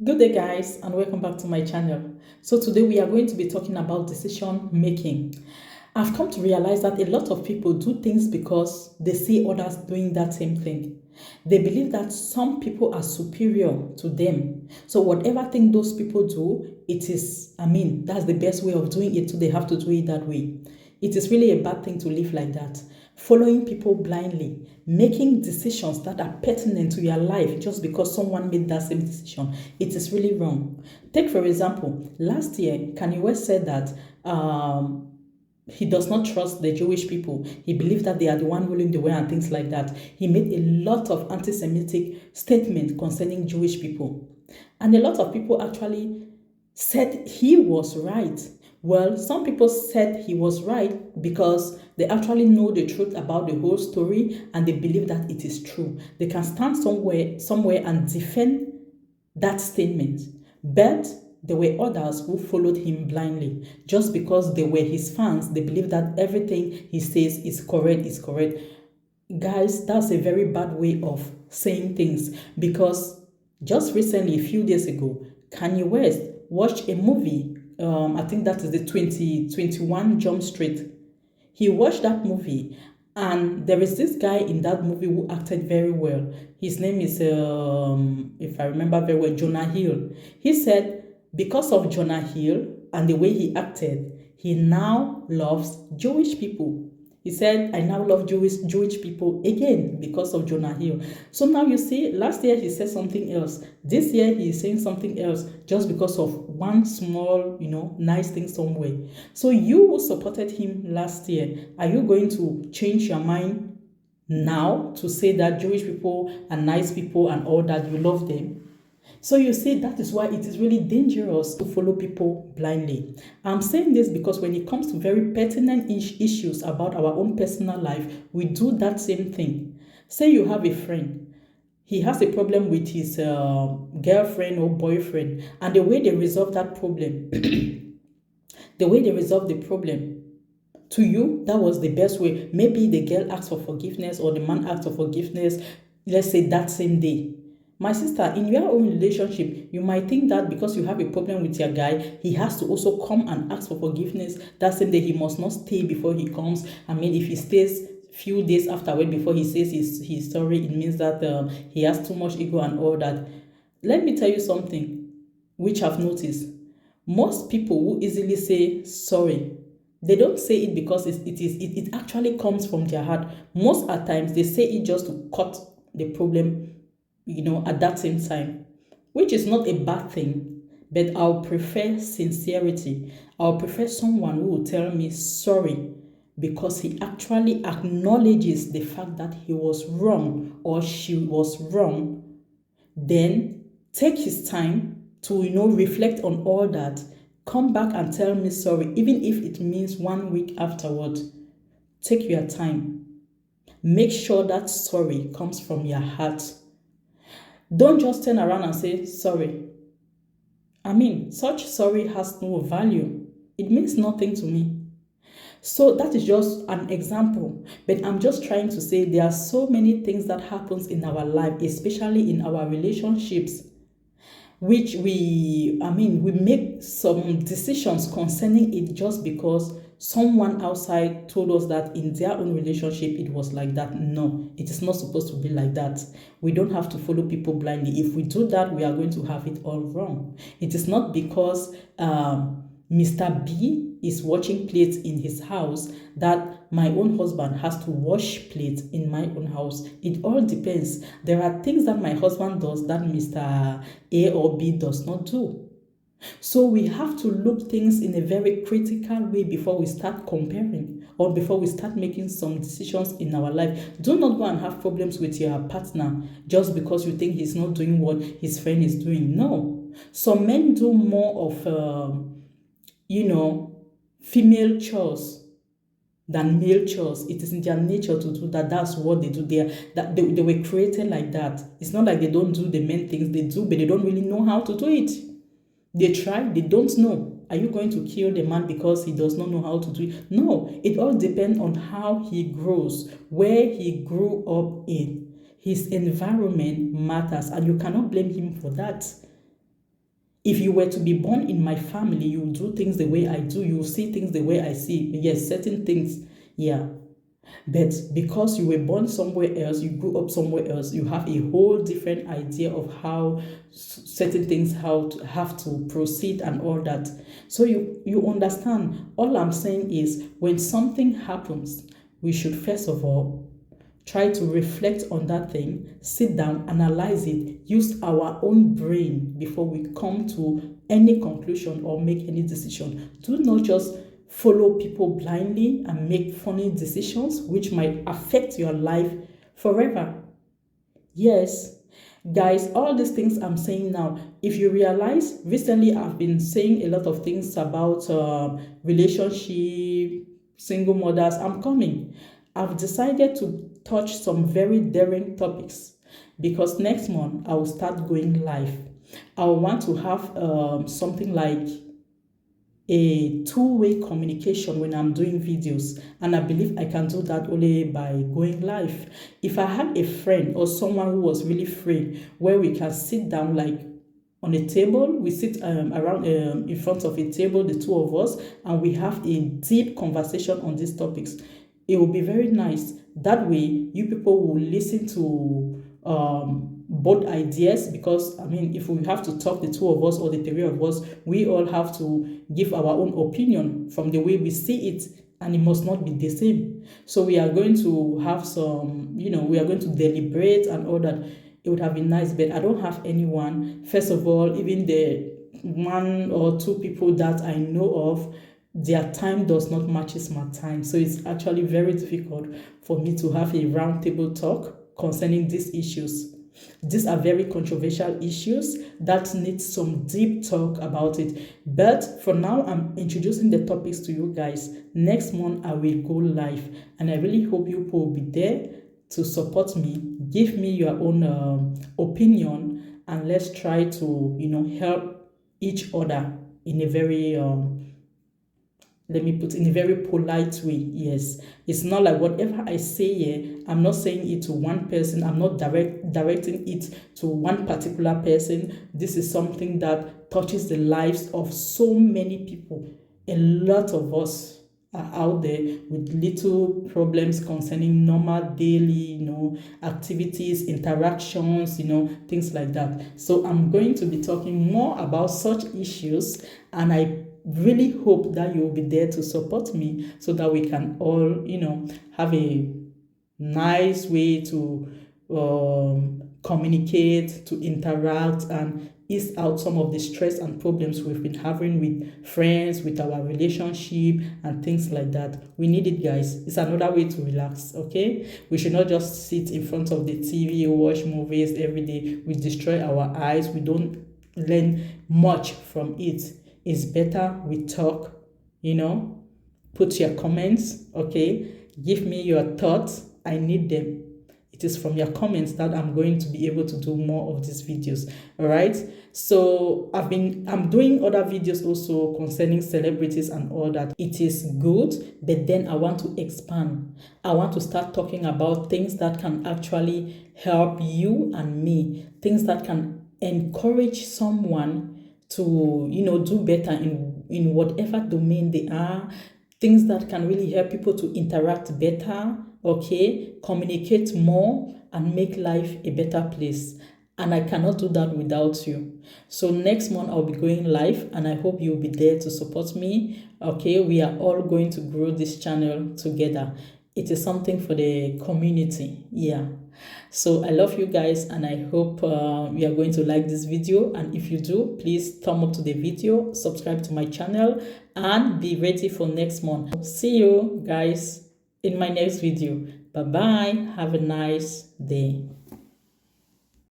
Good day, guys, and welcome back to my channel. So today we are going to be talking about decision making. I've come to realize that a lot of people do things because they see others doing that same thing. They believe that some people are superior to them. So whatever thing those people do, that's the best way of doing it, so they have to do it that way. It is really a bad thing to live like that. Following people blindly, making decisions that are pertinent to your life just because someone made that same decision. It is really wrong. Take, for example, last year, Kanye West said that he does not trust the Jewish people. He believes that they are the one ruling the world and things like that. He made a lot of anti-Semitic statements concerning Jewish people. And a lot of people actually said he was right. Well, some people said he was right because they actually know the truth about the whole story and they believe that it is true. They can stand somewhere and defend that statement. But there were others who followed him blindly just because they were his fans. They believe that everything he says is correct. Guys, that's a very bad way of saying things, because just recently, a few days ago, Kanye West watched a movie. I think that is the 2021 Jump Street. He watched that movie, and there is this guy in that movie who acted very well. His name is, if I remember very well, Jonah Hill. He said because of Jonah Hill and the way he acted, he now loves Jewish people. He said, I now love Jewish people again because of Jonah Hill. So now you see, last year he said something else. This year he is saying something else just because of one small, nice thing somewhere. So you who supported him last year, are you going to change your mind now to say that Jewish people are nice people and all that, you love them? So you see, that is why it is really dangerous to follow people blindly. I'm saying this because when it comes to very pertinent issues about our own personal life, we do that same thing. Say you have a friend. He has a problem with his girlfriend or boyfriend, and the way they resolve that problem, to you, that was the best way. Maybe the girl asks for forgiveness or the man asks for forgiveness, let's say that same day. My sister, in your own relationship, you might think that because you have a problem with your guy, he has to also come and ask for forgiveness. That same day, he must not stay before he comes. I mean, if he stays few days afterward before he says he's sorry, it means that he has too much ego and all that. Let me tell you something which I've noticed. Most people who easily say sorry, they don't say it because it actually comes from their heart. Most at times, they say it just to cut the problem, at that same time, which is not a bad thing, but I'll prefer sincerity. I'll prefer someone who will tell me sorry because he actually acknowledges the fact that he was wrong or she was wrong. Then take his time to, reflect on all that. Come back and tell me sorry, even if it means 1 week afterward. Take your time. Make sure that sorry comes from your heart. Don't just turn around and say sorry. I mean, such sorry has no value. It means nothing to me. So that is just an example. But I'm just trying to say there are so many things that happens in our life, especially in our relationships, which we make some decisions concerning it just because someone outside told us that in their own relationship it was like that. No, it is not supposed to be like that. We don't have to follow people blindly. If we do that, we are going to have it all wrong. It is not because Mr. B is washing plates in his house that my own husband has to wash plates in my own house. It all depends. There are things that my husband does that Mr. A or B does not do. So we have to look things in a very critical way before we start comparing or before we start making some decisions in our life. Do not go and have problems with your partner just because you think he's not doing what his friend is doing. No. Some men do more of female chores than male chores. It is in their nature to do that. That's what they do. They were created like that. It's not like they don't do the men things they do, but they don't really know how to do it. They try, they don't know. Are you going to kill the man because he does not know how to do it? No, it all depends on how he grows, where he grew up in. His environment matters, and you cannot blame him for that. If you were to be born in my family, you will do things the way I do, you will see things the way I see. Yes, certain things, yeah. But because you were born somewhere else, you grew up somewhere else, you have a whole different idea of how certain things how to have to proceed and all that. So you understand. All I'm saying is when something happens, we should first of all try to reflect on that thing, sit down, analyze it, use our own brain before we come to any conclusion or make any decision. Do not just follow people blindly and make funny decisions which might affect your life forever. Yes, guys, all these things I'm saying now, if you realize, recently I've been saying a lot of things about relationship, single mothers. I'm coming. I've decided to touch some very daring topics because next month I will start going live. I want to have something like a two-way communication when I'm doing videos, and I believe I can do that only by going live. If I had a friend or someone who was really free where we can sit down like on a table, we sit around in front of a table, the two of us, and we have a deep conversation on these topics, it will be very nice. That way you people will listen to both ideas, because I mean, if we have to talk, the two of us or the three of us, we all have to give our own opinion from the way we see it, and it must not be the same. So we are going to have some, we are going to deliberate and all that. It would have been nice, but I don't have anyone. First of all, even the one or two people that I know of, their time does not matches my time. So it's actually very difficult for me to have a round table talk concerning these issues. These are very controversial issues that need some deep talk about it. But for now, I'm introducing the topics to you guys. Next month, I will go live, and I really hope you will be there to support me. Give me your own opinion, and let's try to, help each other in a very let me put in a very polite way. Yes, it's not like whatever I say here, I'm not saying it to one person. I'm not directing it to one particular person. This is something that touches the lives of so many people. A lot of us are out there with little problems concerning normal daily, activities, interactions, things like that. So I'm going to be talking more about such issues, and I really hope that you will be there to support me so that we can all, have a nice way to communicate, to interact, and ease out some of the stress and problems we've been having with friends, with our relationship, and things like that. We need it, guys. It's another way to relax, okay? We should not just sit in front of the TV, watch movies every day. We destroy our eyes. We don't learn much from it. It's better we talk, put your comments, okay? Give me your thoughts. I need them. It is from your comments that I'm going to be able to do more of these videos, all right? So I'm doing other videos also concerning celebrities and all that. It is good, but then I want to expand. I want to start talking about things that can actually help you and me, things that can encourage someone to do better in whatever domain they are, things that can really help people to interact better, okay, communicate more, and make life a better place. And I cannot do that without you. So next month I'll be going live, and I hope you'll be there to support me. Okay, we are all going to grow this channel together. It is something for the community. Yeah. So I love you guys, and I hope you are going to like this video. And if you do, please thumb up to the video, subscribe to my channel, and be ready for next month. See you guys in my next video. Bye bye. Have a nice day.